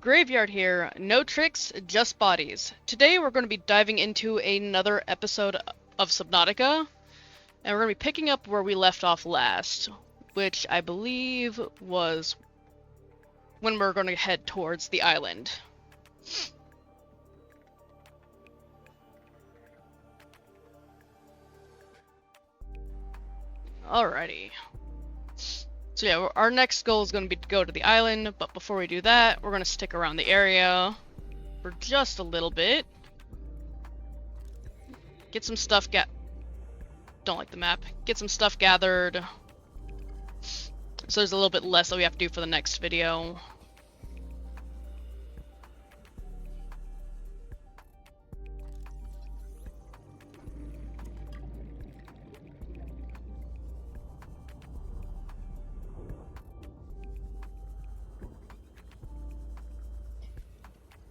Graveyard here, no tricks, just bodies. Today we're going to be diving into another episode of Subnautica, and we're going to be picking up where we left off last, which I believe was when we're going to head towards the island. Alrighty. So yeah, our next goal is going to be to go to the island, but before we do that, we're going to stick around the area for just a little bit. Get some stuff don't like the map. Get some stuff gathered. So there's a little bit less that we have to do for the next video.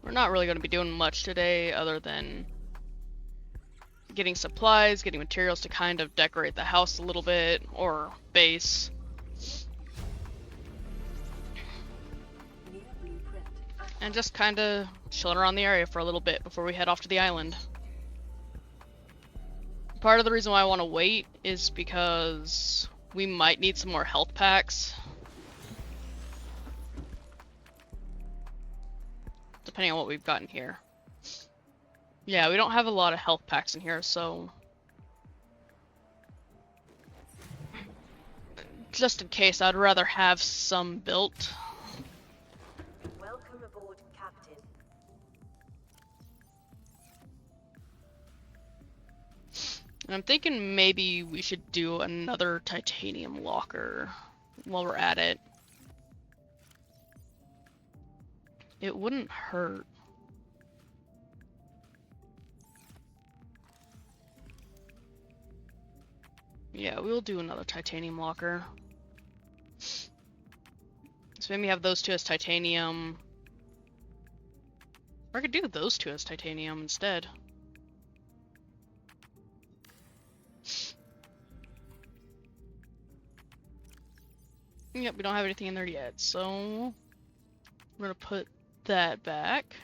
We're not really going to be doing much today other than getting supplies, getting materials to kind of decorate the house a little bit, or base. And just kind of chilling around the area for a little bit before we head off to the island. Part of the reason why I want to wait is because we might need some more health packs. Depending on what we've gotten here. Yeah, we don't have a lot of health packs in here, so just in case, I'd rather have some built. Welcome aboard, Captain. And I'm thinking maybe we should do another titanium locker while we're at it. It wouldn't hurt. Yeah, we'll do another titanium locker. So maybe have those two as titanium. Or I could do those two as titanium instead. Yep, we don't have anything in there yet, so we're gonna put that back.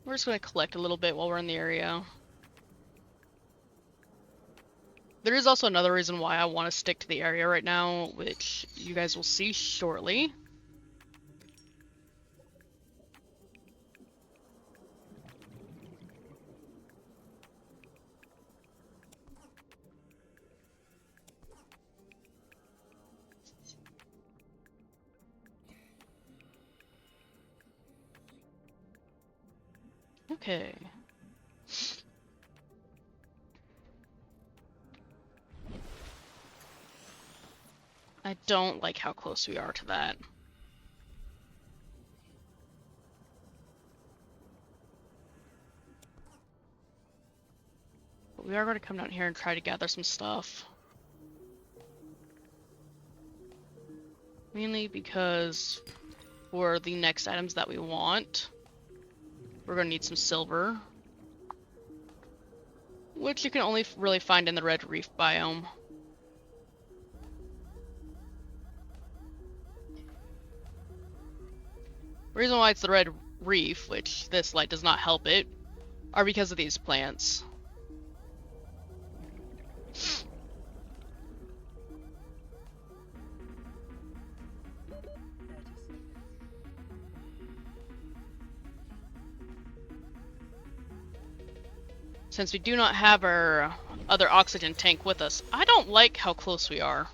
We're just going to collect a little bit while we're in the area. There is also another reason why I want to stick to the area right now, which you guys will see shortly. Okay. I don't like how close we are to that. But we are going to come down here and try to gather some stuff. Mainly because for the next items that we want, we're going to need some silver, which you can only really find in the Red Reef biome. The reason why it's the Red Reef, which this light does not help it, are because of these plants. Since we do not have our other oxygen tank with us, I don't like how close we are.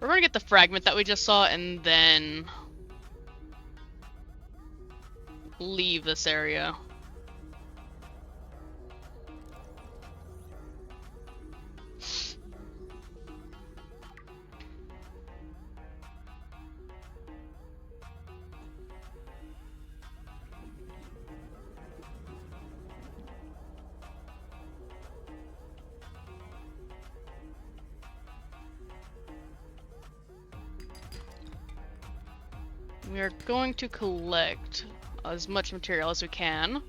We're gonna get the fragment that we just saw and then leave this area. We are going to collect as much material as we can.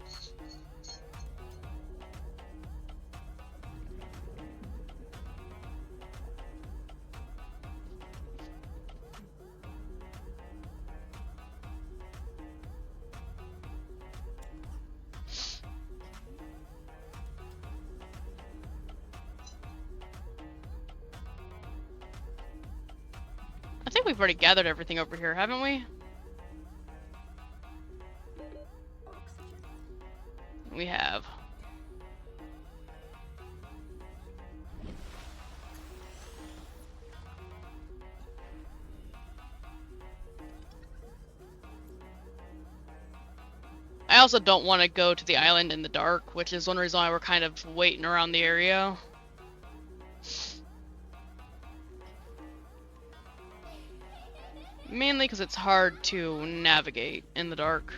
I think we've already gathered everything over here, haven't we? We have. I also don't want to go to the island in the dark, which is one reason why we're kind of waiting around the area. Mainly because it's hard to navigate in the dark.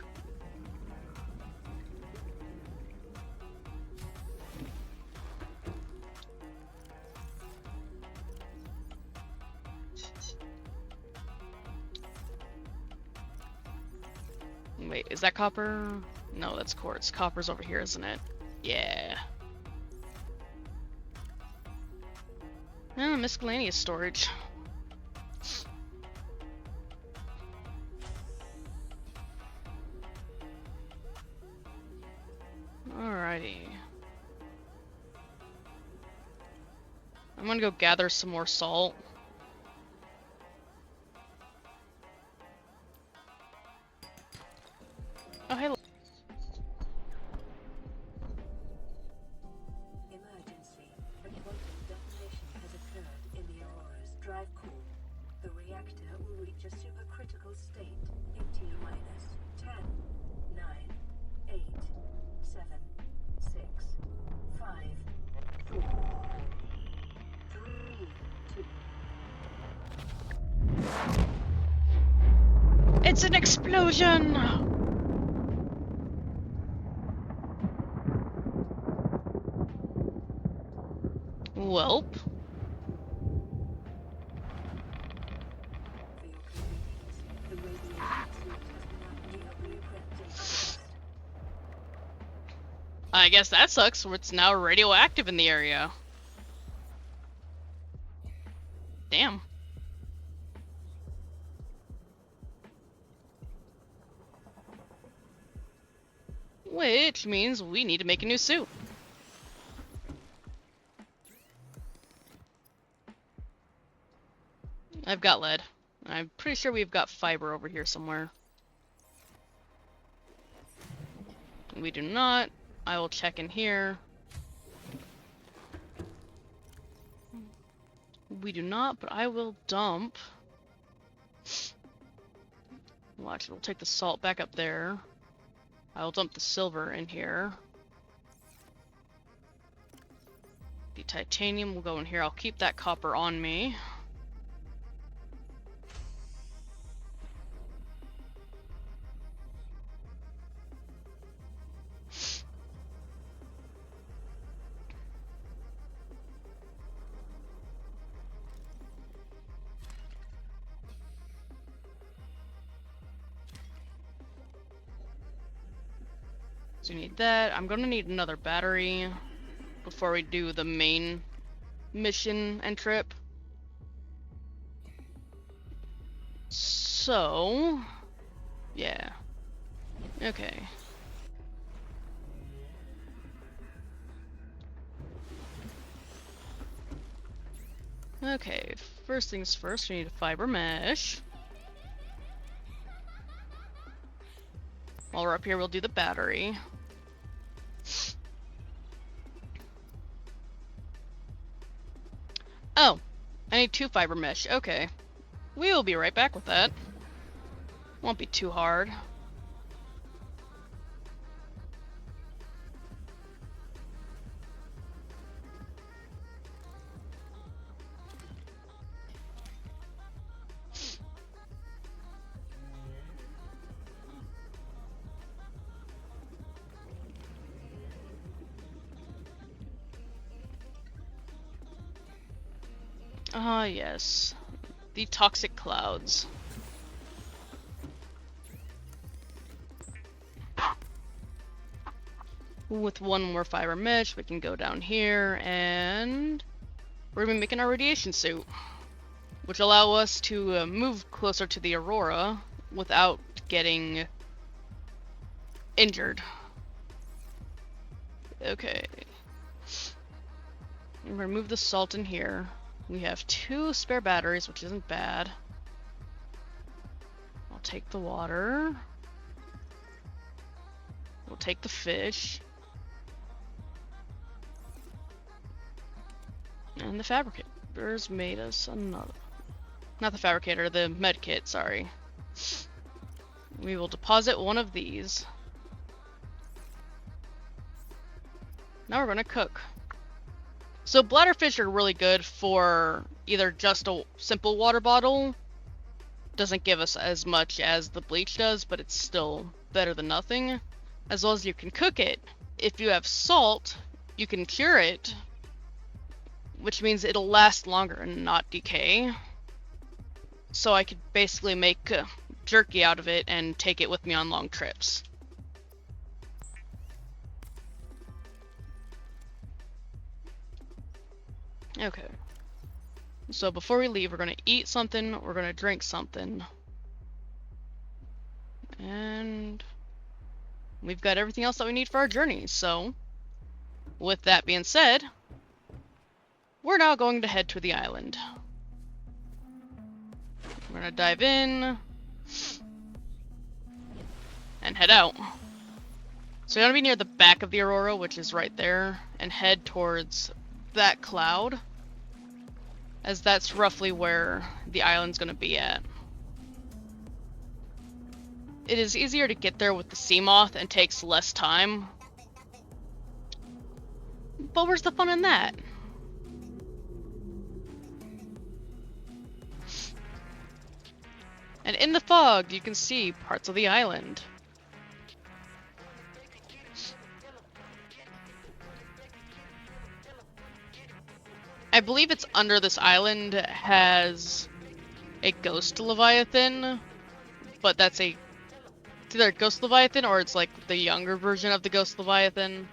Wait, is that copper? No, that's quartz. Copper's over here, isn't it? Yeah. Oh, miscellaneous storage. Alrighty. I'm gonna go gather some more salt. Oh, hey. Emergency. A quantum detonation has occurred in the Aurora's drive core. The reactor will reach a supercritical state in T-minus 10, 9, 8, 7, 6, 5, 4, 3, 2. It's an explosion! Welp. For your convenience, the radiation suit has been updated and I guess that sucks, it's now radioactive in the area. Damn. Which means we need to make a new suit. I've got lead. I'm pretty sure we've got fiber over here somewhere. We do not. I will check in here. We do not, but I will dump. Watch, we'll take the salt back up there. I will dump the silver in here. The titanium will go in here. I'll keep that copper on me. So we need that. I'm gonna need another battery before we do the main mission and trip. So, yeah. Okay. Okay, first things first, we need a fiber mesh. While we're up here, we'll do the battery. Oh, I need 2 fiber mesh. Okay. We will be right back with that. Won't be too hard. Ah, yes. The toxic clouds. With 1 more fiber mesh, we can go down here, and we're gonna be making our radiation suit, which allow us to move closer to the Aurora without getting injured. Okay. I'm gonna move the salt in here. We have 2 spare batteries, which isn't bad. I'll take the water. We'll take the fish. And the fabricators made us another. Not the fabricator, the med kit, sorry. We will deposit one of these. Now we're gonna cook. So bladderfish are really good for either just a simple water bottle. Doesn't give us as much as the bleach does, but it's still better than nothing. As well as you can cook it. If you have salt, you can cure it, which means it'll last longer and not decay. So I could basically make jerky out of it and take it with me on long trips. Okay. So before we leave, we're gonna eat something, we're gonna drink something. And we've got everything else that we need for our journey, so with that being said, we're now going to head to the island. We're gonna dive in and head out. So we're gonna be near the back of the Aurora, which is right there, and head towards that cloud, as that's roughly where the island's gonna be at. It is easier to get there with the Seamoth and takes less time. But where's the fun in that? And in the fog, you can see parts of the island. I believe it's under this island has a ghost Leviathan, but that's it's either a ghost Leviathan or it's like the younger version of the ghost Leviathan.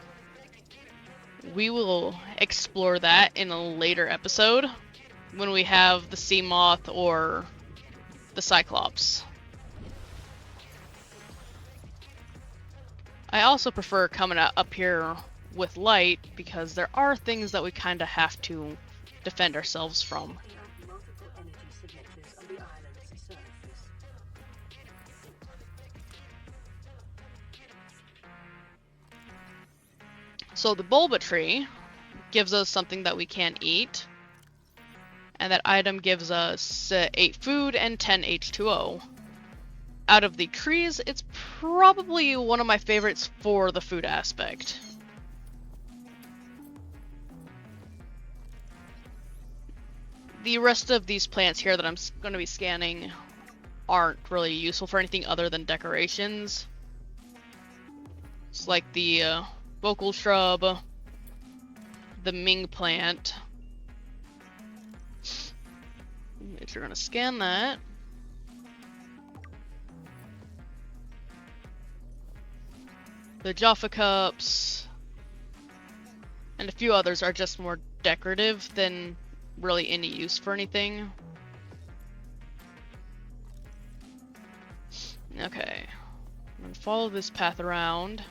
We will explore that in a later episode when we have the Seamoth or the Cyclops. I also prefer coming up here with light because there are things that we kind of have to defend ourselves from. Multiple energy signatures on the island's surface. So the Bulba tree gives us something that we can't eat. And that item gives us 8 food and 10 H2O. Out of the trees, it's probably one of my favorites for the food aspect. The rest of these plants here that I'm going to be scanning aren't really useful for anything other than decorations. It's like the vocal shrub, the Ming plant. If you're gonna scan that. The Jaffa cups and a few others are just more decorative than really any use for anything. Okay. I'm gonna follow this path around.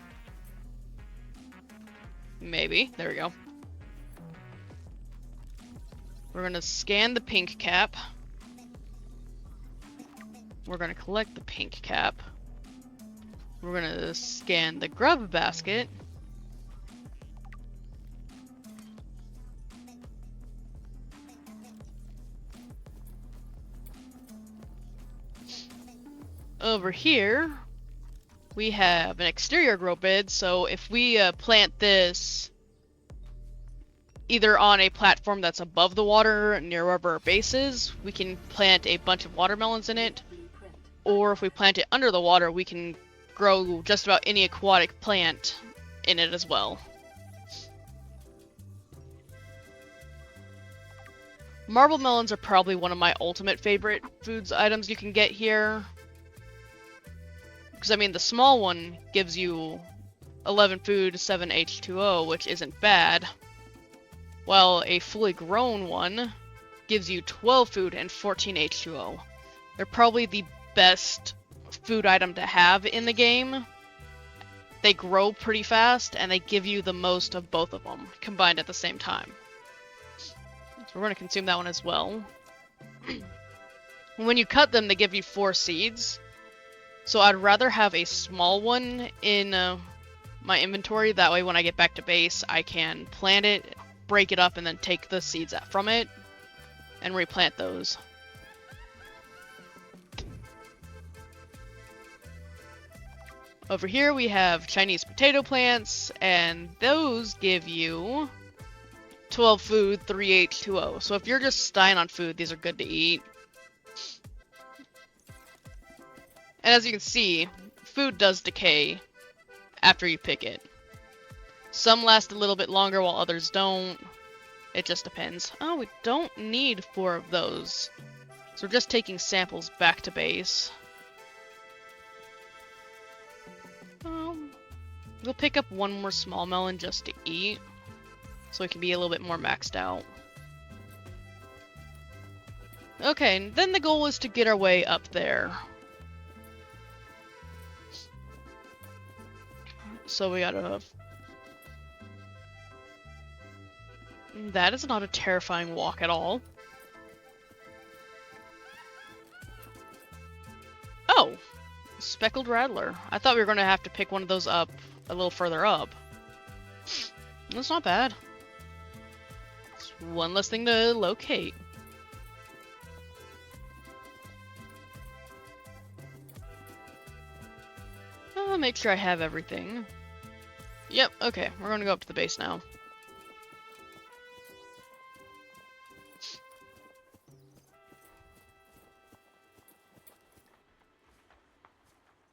Maybe. There we go. We're gonna scan the pink cap. We're gonna collect the pink cap. We're gonna scan the grub basket. Over here, we have an exterior grow bed, so if we plant this either on a platform that's above the water near wherever our base is, we can plant a bunch of watermelons in it, or if we plant it under the water, we can grow just about any aquatic plant in it as well. Marble melons are probably one of my ultimate favorite foods items you can get here. Because, I mean, the small one gives you 11 food, 7 H2O, which isn't bad. While a fully grown one gives you 12 food and 14 H2O. They're probably the best food item to have in the game. They grow pretty fast, and they give you the most of both of them, combined at the same time. So we're going to consume that one as well. When you cut them, they give you 4 seeds. So I'd rather have a small one in my inventory. That way when I get back to base, I can plant it, break it up, and then take the seeds from it and replant those. Over here we have Chinese potato plants, and those give you 12 food, 3 H2O. So if you're just dying on food, these are good to eat. And as you can see, food does decay after you pick it. Some last a little bit longer while others don't. It just depends. Oh, we don't need 4 of those. So we're just taking samples back to base. We'll pick up 1 more small melon just to eat, so it can be a little bit more maxed out. Okay, and then the goal is to get our way up there. So we gotta... That is not a terrifying walk at all. Oh! Speckled Rattler. I thought we were gonna have to pick one of those up a little further up. That's not bad. It's one less thing to locate. I'll make sure I have everything. Yep, okay, we're gonna go up to the base now.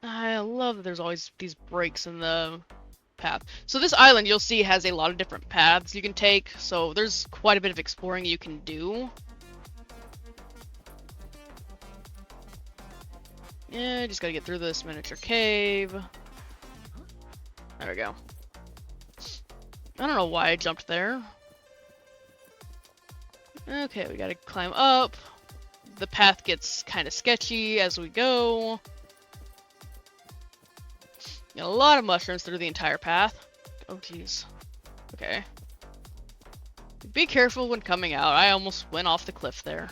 I love that there's always these breaks in the path. So this island, you'll see, has a lot of different paths you can take, so there's quite a bit of exploring you can do. Yeah, just gotta get through this miniature cave. There we go. I don't know why I jumped there. Okay, we gotta climb up. The path gets kind of sketchy as we go. Got a lot of mushrooms through the entire path. Oh, jeez. Okay. Be careful when coming out. I almost went off the cliff there.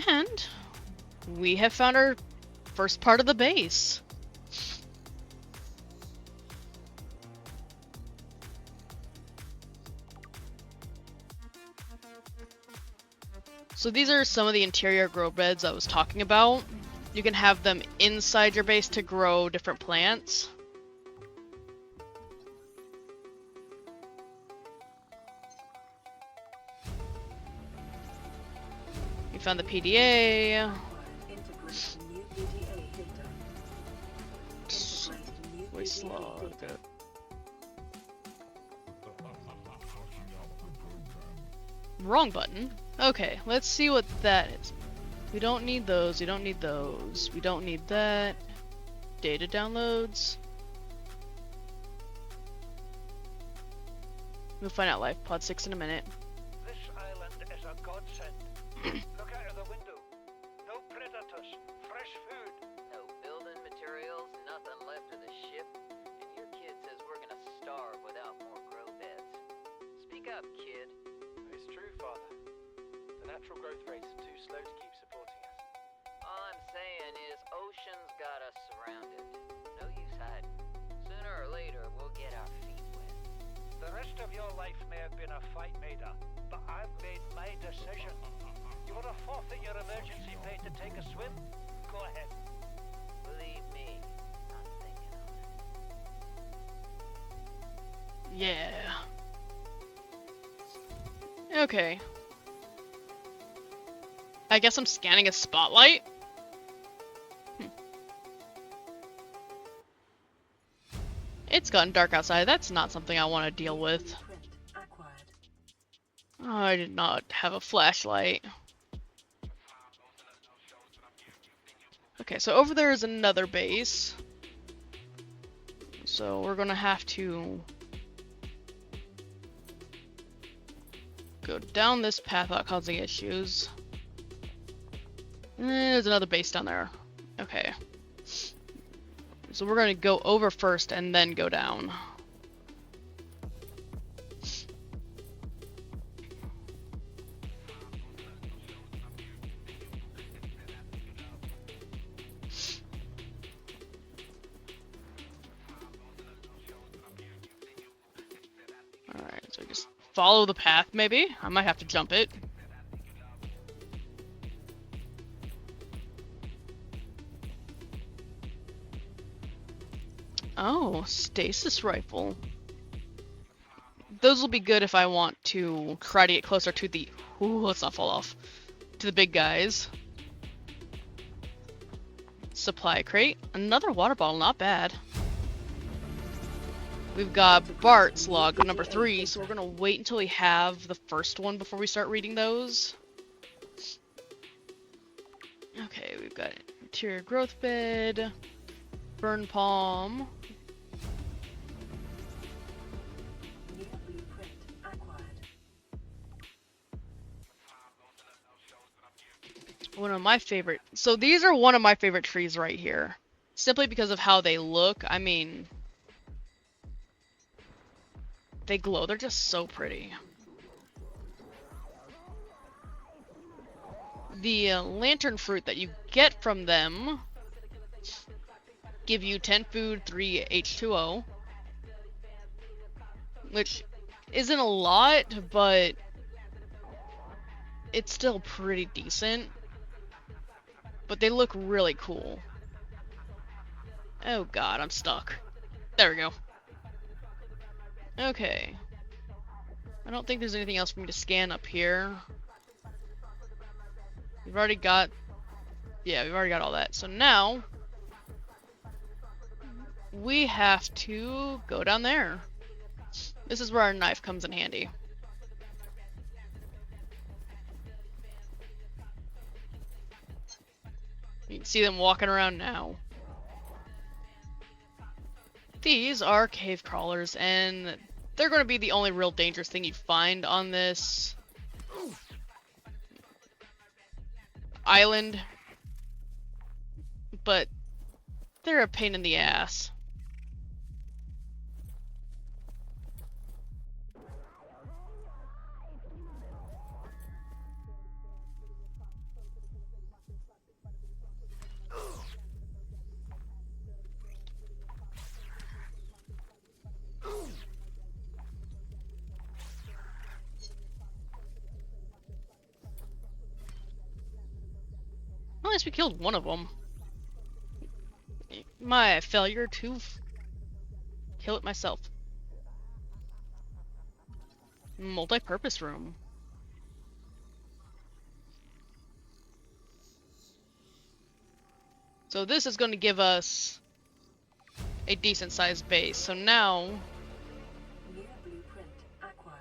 And we have found our first part of the base. So these are some of the interior grow beds I was talking about. You can have them inside your base to grow different plants. We found the PDA. Way slow. Okay. Wrong button. Okay, let's see what that is. We don't need those, we don't need those, we don't need that. Data downloads. We'll find out Life Pod 6 in a minute. This island is a godsend. Look out of the window. No predators, fresh food. No building materials, nothing left of the ship, and your kid says we're gonna starve without more grow beds. Speak up, kid. It's true, Father. The natural growth rates are too slow to keep supporting us. All I'm saying is ocean's got us surrounded. No use hiding. Sooner or later, we'll get our feet wet. The rest of your life may have been a fight, Maida, but I've made my decision. You want to forfeit your emergency pay to take a swim? Go ahead. Believe me, I'm thinking on it. Yeah. Okay. I guess I'm scanning a spotlight? It's gotten dark outside. That's not something I want to deal with. Oh, I did not have a flashlight. Okay, so over there is another base. So we're gonna have to go down this path without causing issues. There's another base down there. Okay. So we're gonna go over first and then go down. follow the path, maybe? I might have to jump it. Oh, stasis rifle. Those will be good if I want to try to get closer to the... Ooh, let's not fall off. To the big guys. Supply crate. Another water bottle, not bad. We've got Bart's log number 3, so we're gonna wait until we have the first one before we start reading those. Okay, we've got interior growth bed, burn palm. New blueprint acquired. One of my favorite. So these are one of my favorite trees right here. Simply because of how they look. I mean, they glow. They're just so pretty. The lantern fruit that you get from them give you 10 food, 3 H2O. Which isn't a lot, but it's still pretty decent. But they look really cool. Oh god, I'm stuck. There we go. Okay. I don't think there's anything else for me to scan up here. We've already got... Yeah, we've already got all that. So now... we have to go down there. This is where our knife comes in handy. You can see them walking around now. These are cave crawlers, and they're going to be the only real dangerous thing you find on this island. But they're a pain in the ass. At least we killed one of them. My failure to kill it myself. Multi-purpose room. So this is going to give us a decent sized base. So now... New blueprint acquired.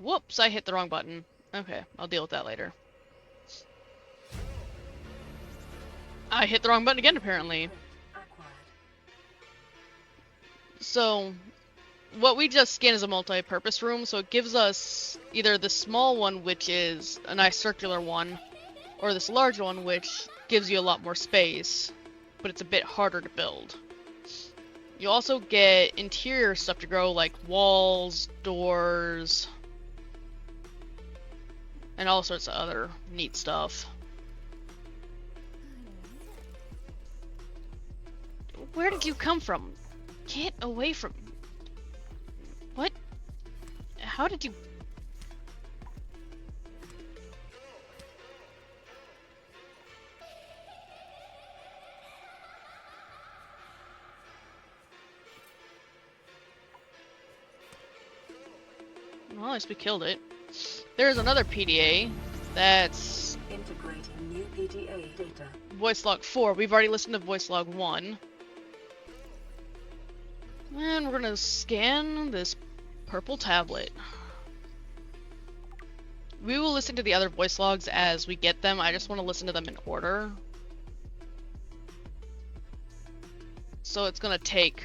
Whoops, I hit the wrong button. Okay, I'll deal with that later. I hit the wrong button again, apparently. Acquired. So, what we just scanned is a multi-purpose room, so it gives us either the small one, which is a nice circular one, or this large one, which gives you a lot more space, but it's a bit harder to build. You also get interior stuff to grow, like walls, doors, and all sorts of other neat stuff. Where did you come from? Get away from... What? How did you... Well, at least we killed it. There's another PDA that's Integrating new PDA data. voice log 4. We've already listened to voice log 1. And we're gonna scan this purple tablet. We will listen to the other voice logs as we get them. I just want to listen to them in order. So it's gonna take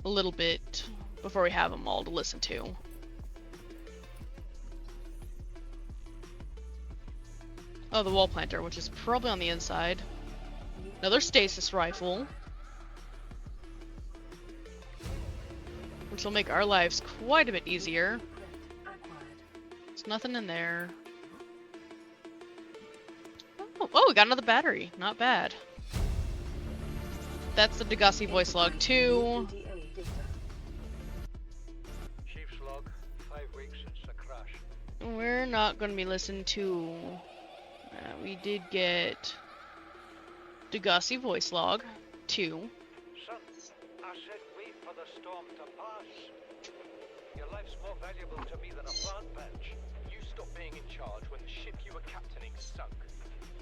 a little bit before we have them all to listen to. Oh, the wall planter, which is probably on the inside. Another stasis rifle. Which will make our lives quite a bit easier. There's nothing in there. Oh, we got another battery. Not bad. That's the Degassi voice log 2. we're not going to be listening to... we did get Degassi voice log 2. Son, I said wait for the storm to pass. Your life's more valuable to me than a plant patch. You stopped being in charge when the ship you were captaining sunk.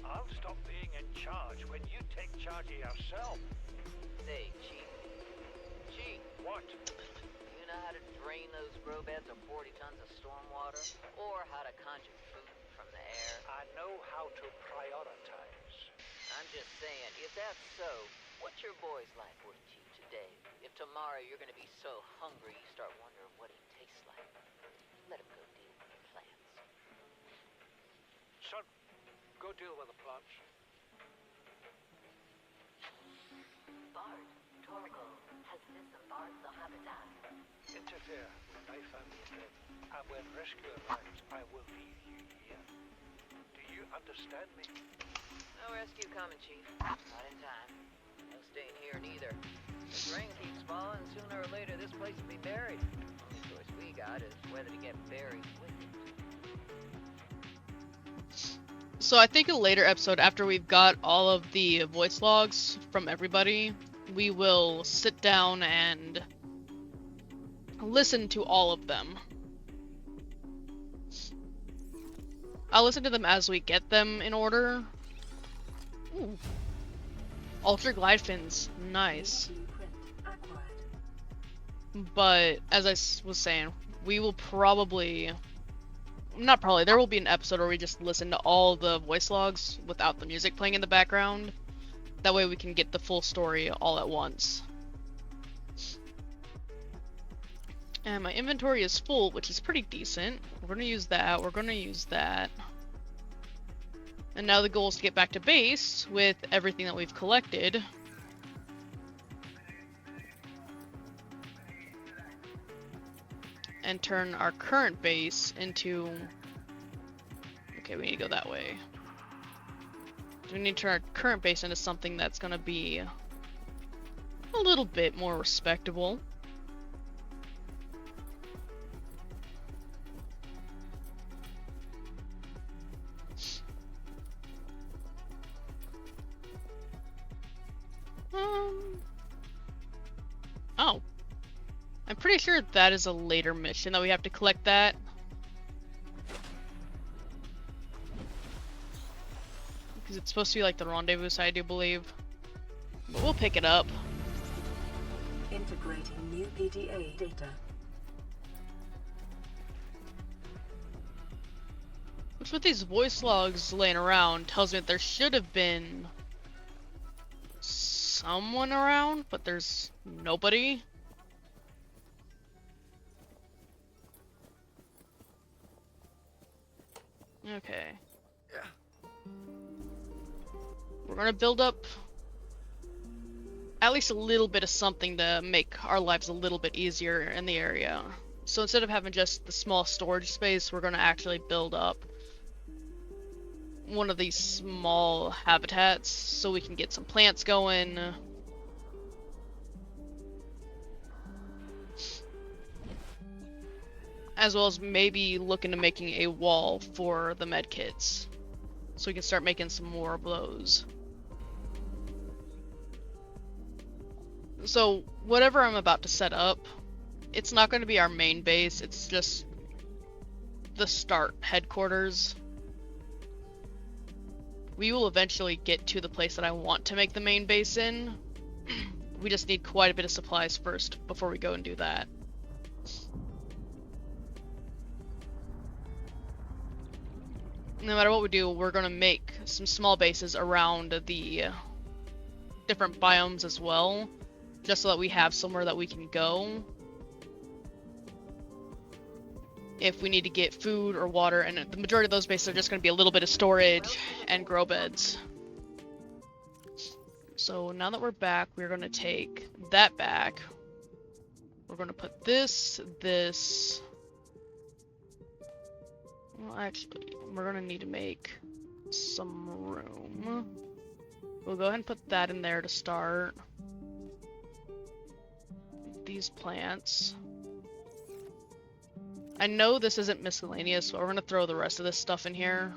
I'll stop being in charge when you take charge of yourself. Say, Chief. Chief, What? you know how to drain those grow beds of 40 tons of stormwater? Or how to conjure food from the air? I know how to prioritize. I'm just saying, if that's so, what's your boy's life worth to you today? If tomorrow you're gonna be so hungry you start wondering what he tastes like, let him go deal with the plants. Son, go deal with the plants. Bard, Torgal has disembarked the habitat. Interfere when I find the threat, and when rescue arrives, I will leave you here. Do you understand me? No rescue coming, Chief. Not in time. No staying here neither. If rain keeps falling, sooner or later this place will be buried. Only choice we got is whether to get buried with it. So I think in a later episode, after we've got all of the voice logs from everybody, we will sit down and listen to all of them. I'll listen to them as we get them in order. Ooh. Ultra glide fins, nice. Blueprint acquired. But as I was saying, we will probably, not probably, there will be an episode where we just listen to all the voice logs without the music playing in the background. That way we can get the full story all at once. And my inventory is full, which is pretty decent. We're gonna use that, we're gonna use that. And now the goal is to get back to base with everything that we've collected. And turn our current base into... Okay, we need to go that way. We need to turn our current base into something that's gonna be a little bit more respectable. Oh. I'm pretty sure that is a later mission that we have to collect that. Because it's supposed to be like the rendezvous site, I do believe. But we'll pick it up. Integrating new PDA data. Which with these voice logs laying around tells me that there should have been someone around, but there's nobody. Okay. We're gonna build up at least a little bit of something to make our lives a little bit easier in the area. So instead of having just the small storage space, we're gonna actually build up one of these small habitats so we can get some plants going. As well as maybe look into making a wall for the med kits. So we can start making some more of those. So whatever I'm about to set up, it's not going to be our main base, it's just the start headquarters. We will eventually get to the place that I want to make the main base in. We just need quite a bit of supplies first before we go and do that. No matter what we do, we're going to make some small bases around the different biomes as well, just so that we have somewhere that we can go if we need to get food or water, and the majority of those bases are just going to be a little bit of storage and grow beds. So now that we're back, we're going to take that back. We're going to put this. Well, actually, we're going to need to make some room. We'll go ahead and put that in there to start. These plants. I know this isn't miscellaneous, so we're gonna throw the rest of this stuff in here.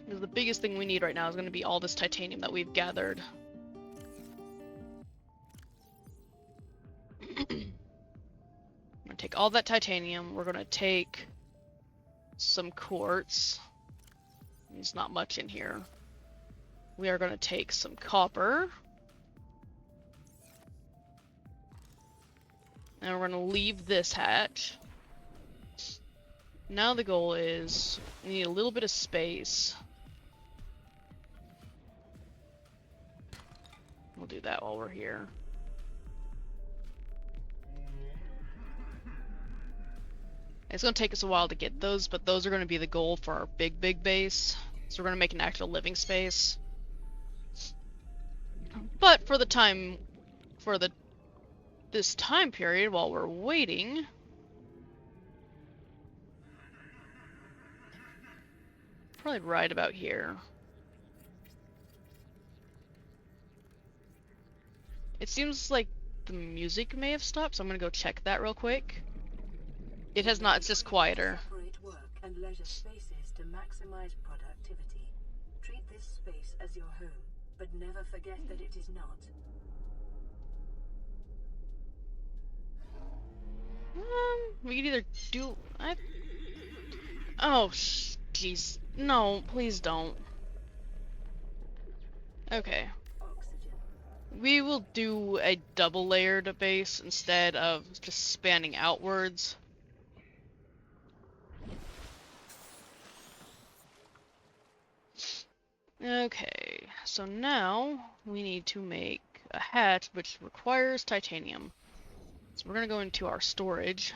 Because the biggest thing we need right now is gonna be all this titanium that we've gathered. We're gonna take all that titanium, we're gonna take some quartz. There's not much in here. We are going to take some copper. And we're going to leave this hatch. Now the goal is, we need a little bit of space. We'll do that while we're here. It's going to take us a while to get those, but those are going to be the goal for our big base. So we're going to make an actual living space. But for the time, this time period while we're waiting, probably right about here. It seems like the music may have stopped, so I'm going to go check that real quick. It has not, it's just quieter. Separate work and leisure spaces to maximize productivity. Treat this space as your home, but never forget that it is not. We could either do... Oh, jeez. No, please don't. Okay. Oxygen. We will do a double layered base instead of just spanning outwards. Okay, so now we need to make a hatch which requires titanium. So we're gonna go into our storage.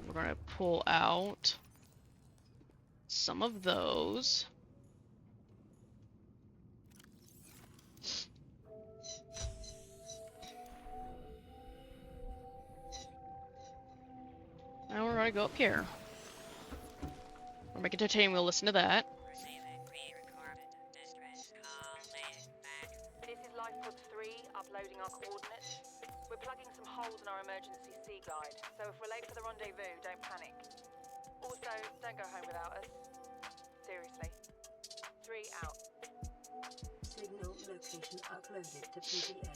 We're gonna pull out some of those. Now we're gonna go up here. We're making titanium, we'll listen to that. This is Lifepod 3, uploading our coordinates. We're plugging some holes in our emergency sea guide, so if we're late for the rendezvous, don't panic. Also, don't go home without us. Seriously. 3 out. Signal location uploaded to PDA.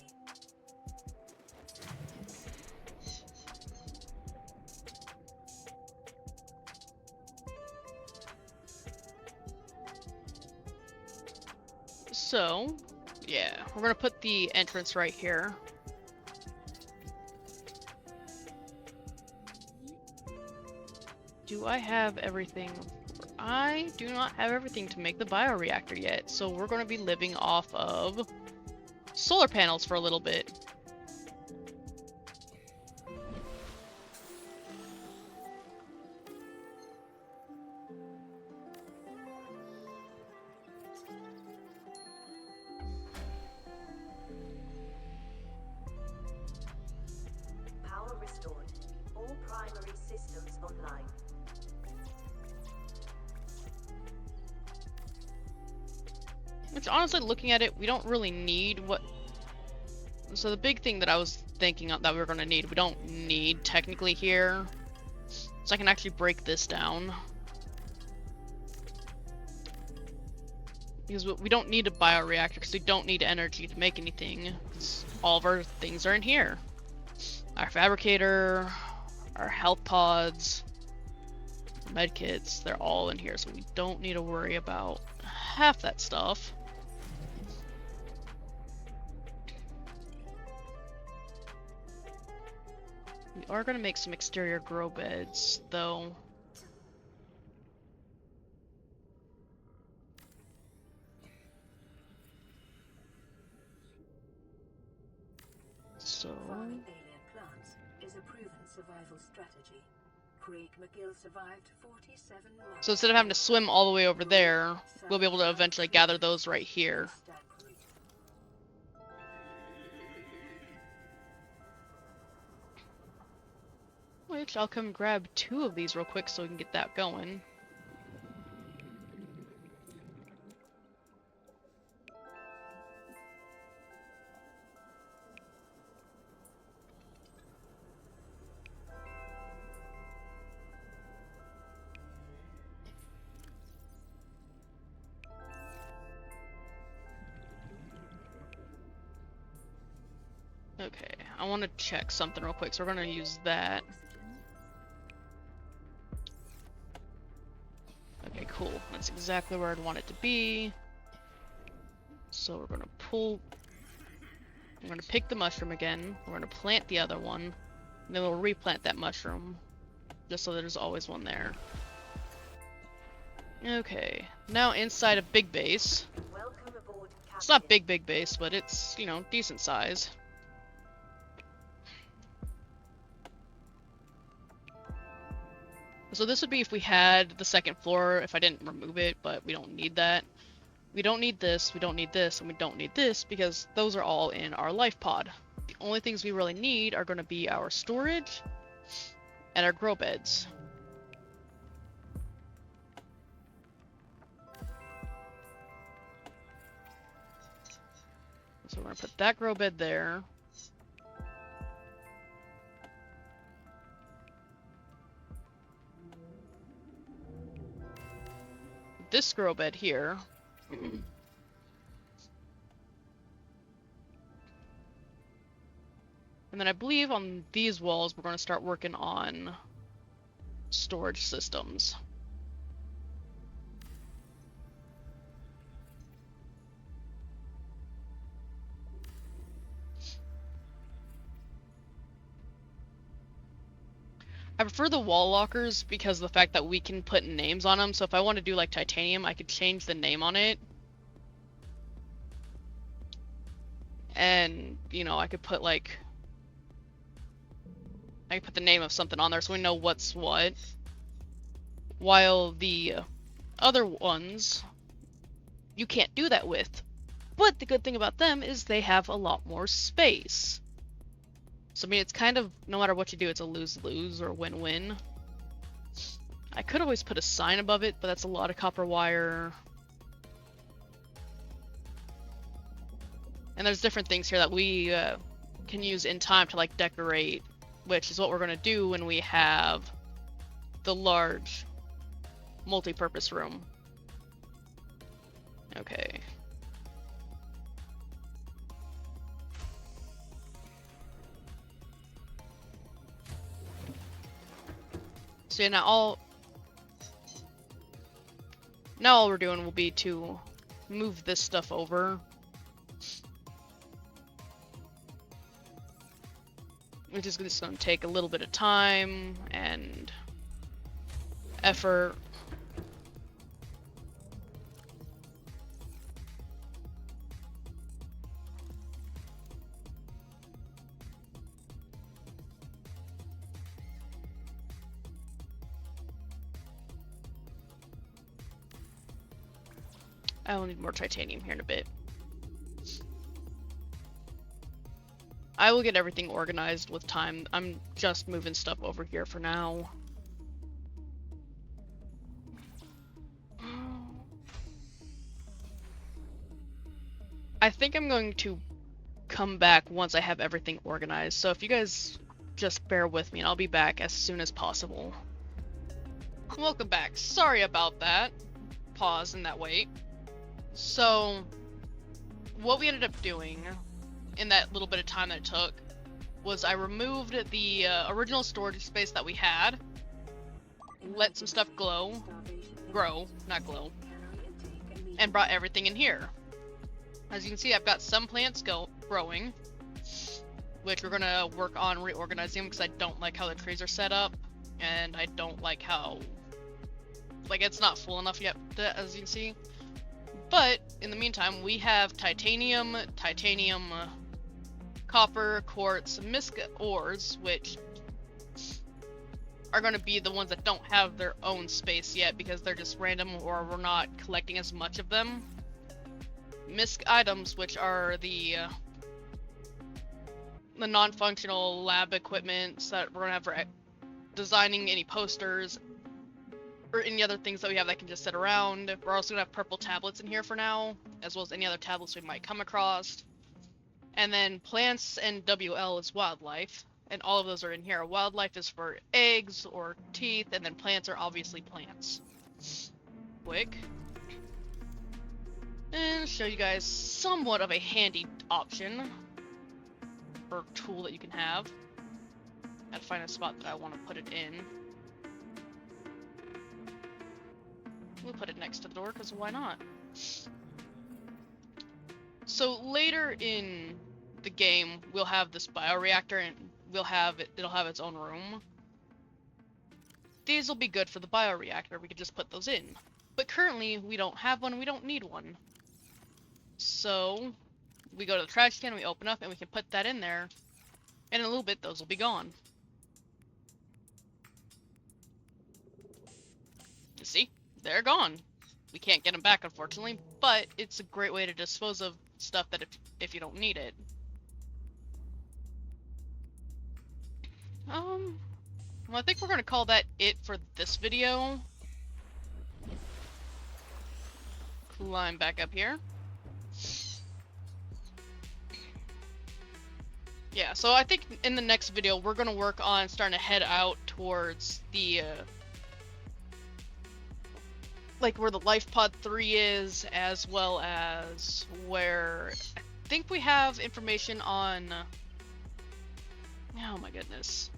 So, yeah, we're gonna put the entrance right here. Do I have everything? I do not have everything to make the bioreactor yet, so we're gonna be living off of solar panels for a little bit. Power restored. All primary systems online. Which, honestly, looking at it, we don't really need what... So the big thing that I was thinking that we were gonna need, we don't need technically here. So I can actually break this down. Because we don't need a bioreactor, because we don't need energy to make anything. All of our things are in here. Our fabricator, our health pods, medkits, they're all in here, so we don't need to worry about half that stuff. We are going to make some exterior grow beds, though. So... Farming alien plants is a proven survival strategy. Craig McGill survived 47 months. So instead of having to swim all the way over there, we'll be able to eventually gather those right here. Which, I'll come grab 2 of these real quick so we can get that going. I want to check something real quick, so we're going to use that. Okay, cool. That's exactly where I'd want it to be. So we're going to pull... We're going to pick the mushroom again. We're going to plant the other one. And then we'll replant that mushroom. Just so there's always one there. Okay. Now inside a big base. Welcome aboard, It's not big base, but it's, you know, decent size. So this would be if we had the second floor, if I didn't remove it, but we don't need that. We don't need this, we don't need this, and we don't need this, because those are all in our life pod. The only things we really need are going to be our storage and our grow beds. So we're going to put that grow bed there. This grow bed here. And then I believe on these walls we're going to start working on storage systems. I prefer the wall lockers because of the fact that we can put names on them. So if I want to do like titanium, I could change the name on it. And, you know, I could put like... I could put the name of something on there so we know what's what. While the other ones, you can't do that with. But the good thing about them is they have a lot more space. So I mean, it's kind of, no matter what you do, it's a lose-lose or win-win. I could always put a sign above it, but that's a lot of copper wire. And there's different things here that we can use in time to like decorate, which is what we're going to do when we have the large multi-purpose room. Okay. So yeah, now all we're doing will be to move this stuff over. Which is just going to take a little bit of time and effort. I will need more titanium here in a bit. I will get everything organized with time. I'm just moving stuff over here for now. I think I'm going to come back once I have everything organized. So if you guys just bear with me and I'll be back as soon as possible. Welcome back. Sorry about that. Pause and that wait. So, what we ended up doing in that little bit of time that it took was I removed the original storage space that we had, let some stuff grow, not glow, and brought everything in here. As you can see, I've got some plants growing, which we're going to work on reorganizing because I don't like how the trees are set up, and I don't like how, like, it's not full enough yet, as you can see. But, in the meantime, we have titanium, copper, quartz, miska ores, which are going to be the ones that don't have their own space yet because they're just random or we're not collecting as much of them. Misk items, which are the non-functional lab equipment that we're going to have for designing any posters or any other things that we have that can just sit around. We're also going to have purple tablets in here for now, as well as any other tablets we might come across. And then plants and WL is wildlife, and all of those are in here. Wildlife is for eggs or teeth, and then plants are obviously plants. Quick. And show you guys somewhat of a handy option. proper tool that you can have. Gotta find a spot that I want to put it in. We'll put it next to the door, because why not? So later in the game, we'll have this bioreactor, and it'll have its own room. These will be good for the bioreactor, we could just put those in. But currently, we don't have one, we don't need one. So, we go to the trash can, we open up, and we can put that in there. And in a little bit, those will be gone. You see? They're gone. We can't get them back, unfortunately, but it's a great way to dispose of stuff that if you don't need it. Well, I think we're gonna call that it for this video. Climb back up here. Yeah, so I think in the next video we're gonna work on starting to head out towards the like where the Life Pod 3 is, as well as where I think we have information on oh my goodness.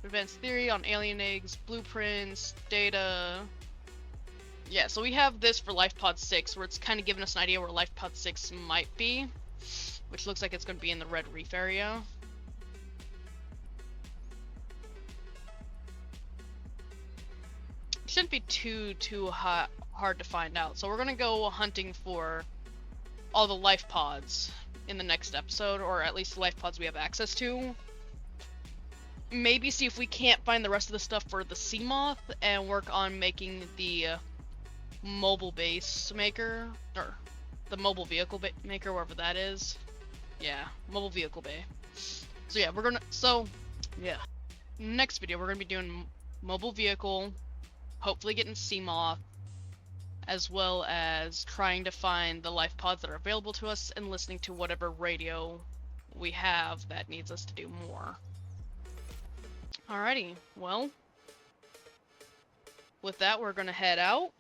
Advanced theory on alien eggs, blueprints, data. Yeah, so we have this for Life Pod 6, where it's kind of giving us an idea where Life Pod 6 might be, which looks like it's going to be in the Red Reef area. It shouldn't be too hard to find out, so we're going to go hunting for all the Life Pods in the next episode, or at least the Life Pods we have access to. Maybe see if we can't find the rest of the stuff for the Seamoth, and work on making the mobile base maker, or the mobile vehicle maker, wherever that is. Yeah, mobile vehicle bay. So yeah, next video we're gonna be doing mobile vehicle, hopefully getting Seamoth, as well as trying to find the life pods that are available to us and listening to whatever radio we have that needs us to do more. Alrighty, well, with that we're gonna head out.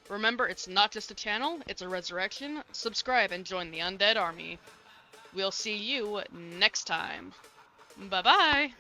Remember, it's not just a channel, it's a resurrection. Subscribe and join the Undead Army. We'll see you next time. Bye-bye!